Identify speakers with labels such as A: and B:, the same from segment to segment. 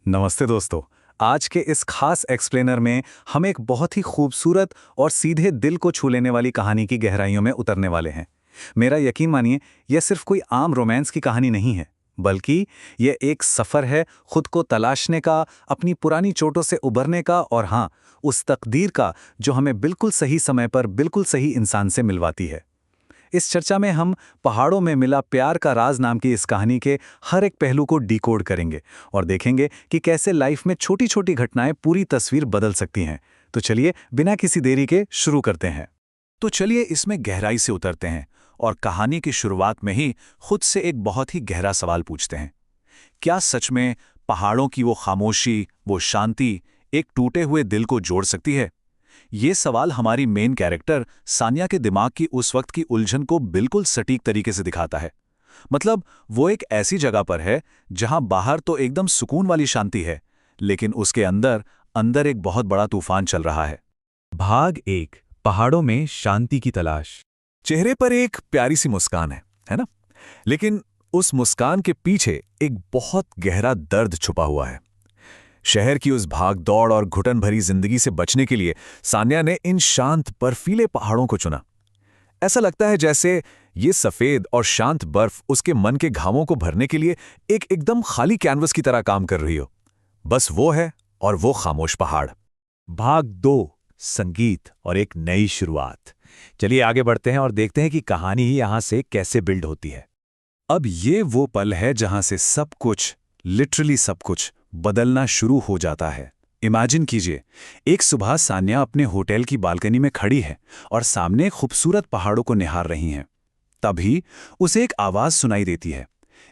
A: नमस्ते दोस्तों। आज के इस खास एक्सप्लेनर में हम एक बहुत ही खूबसूरत और सीधे दिल को छू लेने वाली कहानी की गहराइयों में उतरने वाले हैं। मेरा यकीन मानिए, यह सिर्फ कोई आम रोमांस की कहानी नहीं है, बल्कि यह एक सफ़र है खुद को तलाशने का, अपनी पुरानी चोटों से उबरने का और हाँ, उस तकदीर का जो हमें बिल्कुल सही समय पर बिल्कुल सही इंसान से मिलवाती है। इस चर्चा में हम पहाड़ों में मिला प्यार का राज नाम की इस कहानी के हर एक पहलू को डिकोड करेंगे और देखेंगे कि कैसे लाइफ में छोटी छोटी घटनाएं पूरी तस्वीर बदल सकती हैं। तो चलिए बिना किसी देरी के शुरू करते हैं। तो चलिए इसमें गहराई से उतरते हैं और कहानी की शुरुआत में ही खुद से एक बहुत ही गहरा सवाल पूछते हैं। क्या सच में पहाड़ों की वो खामोशी, वो शांति एक टूटे हुए दिल को जोड़ सकती है? ये सवाल हमारी मेन कैरेक्टर सान्या के दिमाग की उस वक्त की उलझन को बिल्कुल सटीक तरीके से दिखाता है। मतलब वो एक ऐसी जगह पर है जहां बाहर तो एकदम सुकून वाली शांति है, लेकिन उसके अंदर अंदर एक बहुत बड़ा तूफान चल रहा है।
B: भाग 1 पहाड़ों में शांति की तलाश।
A: चेहरे पर एक प्यारी सी मुस्कान है ना? लेकिन उस मुस्कान के पीछे एक बहुत गहरा दर्द छुपा हुआ है। शहर की उस भाग दौड़ और घुटन भरी जिंदगी से बचने के लिए सान्या ने इन शांत बर्फीले पहाड़ों को चुना। ऐसा लगता है जैसे ये सफेद और शांत बर्फ उसके मन के घावों को भरने के लिए एक एकदम खाली कैनवस की तरह काम कर रही हो। बस वो है और वो खामोश पहाड़।
B: भाग 2 संगीत और एक नई शुरुआत। चलिए आगे बढ़ते हैं और देखते हैं कि कहानी ही यहां से कैसे बिल्ड होती है।
A: अब ये वो पल है जहां से सब कुछ, लिटरली सब कुछ बदलना शुरू हो जाता है। इमेजिन कीजिए, एक सुबह सान्या अपने होटल की बालकनी में खड़ी है और सामने खूबसूरत पहाड़ों को निहार रही हैं। तभी उसे एक आवाज सुनाई देती है।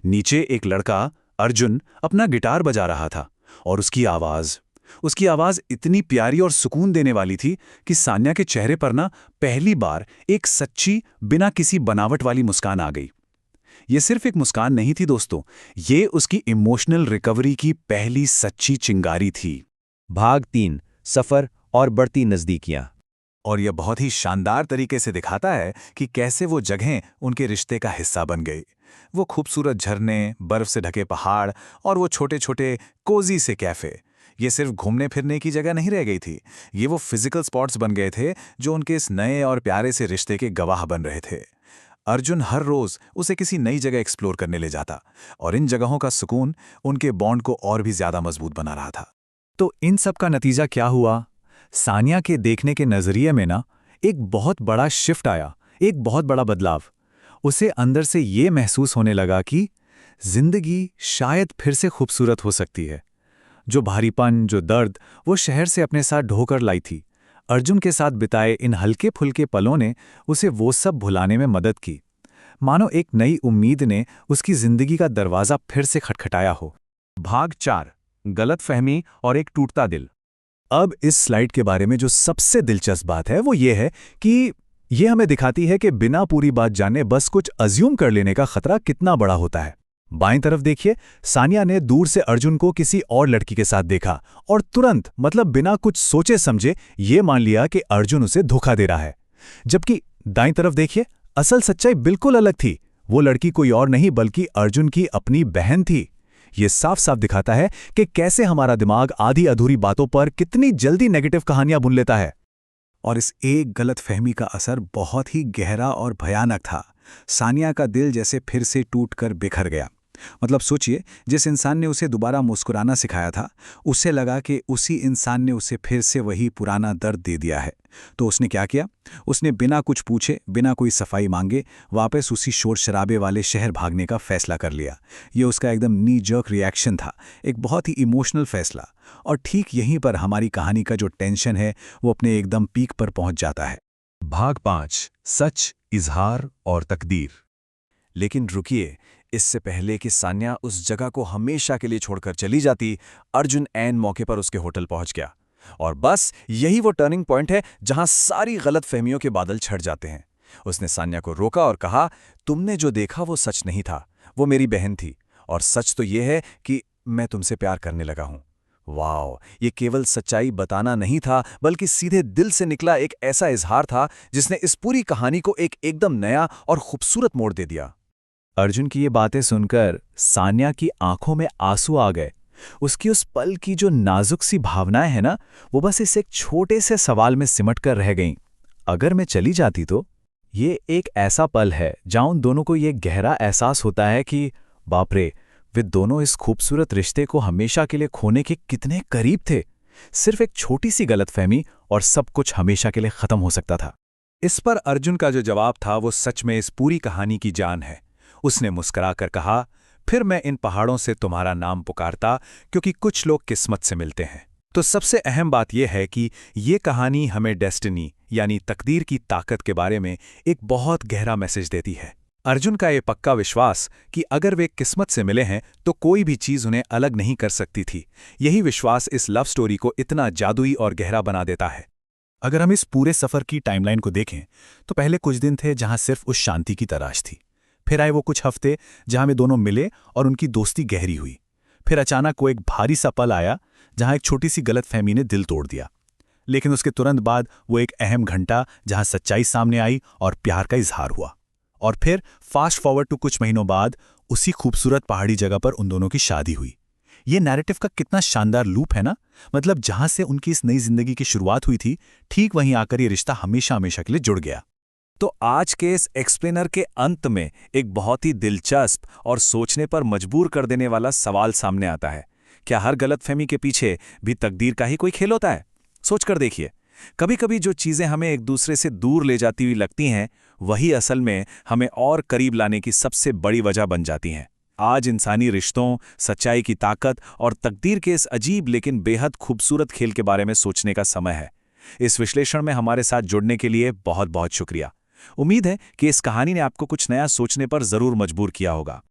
A: नीचे एक लड़का अर्जुन अपना गिटार बजा रहा था और उसकी आवाज इतनी प्यारी और सुकून देने वाली थी कि सान्या के चेहरे पर ना पहली बार एक सच्ची, बिना किसी बनावट वाली मुस्कान आ गई। ये सिर्फ एक मुस्कान नहीं थी दोस्तों, ये उसकी इमोशनल रिकवरी की पहली सच्ची चिंगारी थी।
B: भाग 3 सफर और बढ़ती नजदीकियां।
A: और यह बहुत ही शानदार तरीके से दिखाता है कि कैसे वो जगहें उनके रिश्ते का हिस्सा बन गई। वो खूबसूरत झरने, बर्फ से ढके पहाड़ और वो छोटे छोटे कोजी से कैफे, ये सिर्फ घूमने फिरने की जगह नहीं रह गई थी। ये वो फिजिकल स्पॉट्स बन गए थे जो उनके इस नए और प्यारे से रिश्ते के गवाह बन रहे थे। अर्जुन हर रोज उसे किसी नई जगह एक्सप्लोर करने ले जाता और इन जगहों का सुकून उनके बॉन्ड को और भी ज्यादा मजबूत बना रहा था।
B: तो इन सब का नतीजा क्या हुआ? सान्या के देखने के नजरिए में ना एक बहुत बड़ा शिफ्ट आया, एक बहुत बड़ा बदलाव। उसे अंदर से ये महसूस होने लगा कि जिंदगी शायद फिर से खूबसूरत हो सकती है। जो भारीपन, जो दर्द वो शहर से अपने साथ ढोकर लाई थी, अर्जुन के साथ बिताए इन हल्के फुल्के पलों ने उसे वो सब भुलाने में मदद की। मानो एक नई उम्मीद ने उसकी जिंदगी का दरवाजा फिर से खटखटाया हो।
A: भाग 4 गलतफहमी और एक टूटता दिल। अब इस स्लाइड के बारे में जो सबसे दिलचस्प बात है वो ये है कि ये हमें दिखाती है कि बिना पूरी बात जाने बस कुछ अज्यूम कर लेने का खतरा कितना बड़ा होता है। बाईं तरफ देखिए, सान्या ने दूर से अर्जुन को किसी और लड़की के साथ देखा और तुरंत, मतलब बिना कुछ सोचे समझे, ये मान लिया कि अर्जुन उसे धोखा दे रहा है। जबकि दाईं तरफ देखिए, असल सच्चाई बिल्कुल अलग थी। वो लड़की कोई और नहीं बल्कि अर्जुन की अपनी बहन थी। ये साफ साफ दिखाता है कि कैसे हमारा दिमाग आधी अधूरी बातों पर कितनी जल्दी नेगेटिव कहानियां बुन लेता है। और इस एक गलतफहमी का असर बहुत ही गहरा और भयानक था। सान्या का दिल जैसे फिर से टूटकर बिखर गया। मतलब सोचिए, जिस इंसान ने उसे दोबारा मुस्कुराना सिखाया था, उसे लगा कि उसी इंसान ने उसे फिर से वही पुराना दर्द दे दिया है। तो उसने क्या किया? उसने बिना कुछ पूछे, बिना कोई सफाई मांगे वापस उसी शोर शराबे वाले शहर भागने का फैसला कर लिया। ये उसका एकदम नी जर्क रिएक्शन था, एक बहुत ही इमोशनल फैसला। और ठीक यहीं पर हमारी कहानी का जो टेंशन है वो अपने एकदम पीक पर पहुंच जाता है।
B: भाग 5 सच, इजहार और तकदीर।
A: लेकिन रुकिए, इससे पहले कि सान्या उस जगह को हमेशा के लिए छोड़कर चली जाती, अर्जुन ऐन मौके पर उसके होटल पहुंच गया। और बस यही वो टर्निंग पॉइंट है जहां सारी गलतफहमियों के बादल छट जाते हैं। उसने सान्या को रोका और कहा, तुमने जो देखा वो सच नहीं था, वो मेरी बहन थी। और सच तो ये है कि मैं तुमसे प्यार करने लगा हूं। वाओ, ये केवल सच्चाई बताना नहीं था, बल्कि सीधे दिल से निकला एक ऐसा इजहार था जिसने इस पूरी कहानी को एक एकदम नया और खूबसूरत मोड़ दे दिया।
B: अर्जुन की ये बातें सुनकर सान्या की आंखों में आंसू आ गए। उसकी उस पल की जो नाजुक सी भावनाएं हैं ना, वो बस इस एक छोटे से सवाल में सिमट कर रह गईं। अगर मैं चली जाती तो? ये एक ऐसा पल है जहां उन दोनों को ये गहरा एहसास होता है कि बाप रे, वे दोनों इस खूबसूरत रिश्ते को हमेशा के लिए खोने के कितने करीब थे। सिर्फ एक छोटी सी गलतफहमी और सब कुछ हमेशा के लिए खत्म हो सकता था।
A: इस पर अर्जुन का जो जवाब था वो सच में इस पूरी कहानी की जान है। उसने मुस्कुराकर कहा, फिर मैं इन पहाड़ों से तुम्हारा नाम पुकारता, क्योंकि कुछ लोग किस्मत से मिलते हैं। तो सबसे अहम बात यह है कि ये कहानी हमें डेस्टिनी यानी तकदीर की ताकत के बारे में एक बहुत गहरा मैसेज देती है। अर्जुन का ये पक्का विश्वास कि अगर वे किस्मत से मिले हैं तो कोई भी चीज़ उन्हें अलग नहीं कर सकती थी, यही विश्वास इस लव स्टोरी को इतना जादुई और गहरा बना देता है।
B: अगर हम इस पूरे सफ़र की टाइमलाइन को देखें तो पहले कुछ दिन थे जहां सिर्फ उस शांति की तलाश थी। फिर आए वो कुछ हफ्ते जहां वे दोनों मिले और उनकी दोस्ती गहरी हुई। फिर अचानक वो एक भारी सा पल आया जहां एक छोटी सी गलतफहमी ने दिल तोड़ दिया। लेकिन उसके तुरंत बाद वो एक अहम घंटा जहां सच्चाई सामने आई और प्यार का इजहार हुआ। और फिर फास्ट फॉरवर्ड टू कुछ महीनों बाद उसी खूबसूरत पहाड़ी जगह पर उन दोनों की शादी हुई। ये नैरेटिव का कितना शानदार लूप है ना। मतलब जहां से उनकी इस नई जिंदगी की शुरुआत हुई थी, ठीक वहीं आकर ये रिश्ता हमेशा हमेशा के लिए जुड़ गया।
A: तो आज के इस एक्सप्लेनर के अंत में एक बहुत ही दिलचस्प और सोचने पर मजबूर कर देने वाला सवाल सामने आता है। क्या हर गलतफहमी के पीछे भी तकदीर का ही कोई खेल होता है? सोचकर देखिए, कभी कभी जो चीज़ें हमें एक दूसरे से दूर ले जाती हुई लगती हैं, वही असल में हमें और करीब लाने की सबसे बड़ी वजह बन जाती हैं। आज इंसानी रिश्तों, सच्चाई की ताकत और तकदीर के इस अजीब लेकिन बेहद खूबसूरत खेल के बारे में सोचने का समय है। इस विश्लेषण में हमारे साथ जुड़ने के लिए बहुत बहुत शुक्रिया। उम्मीद है कि इस कहानी ने आपको कुछ नया सोचने पर जरूर मजबूर किया होगा।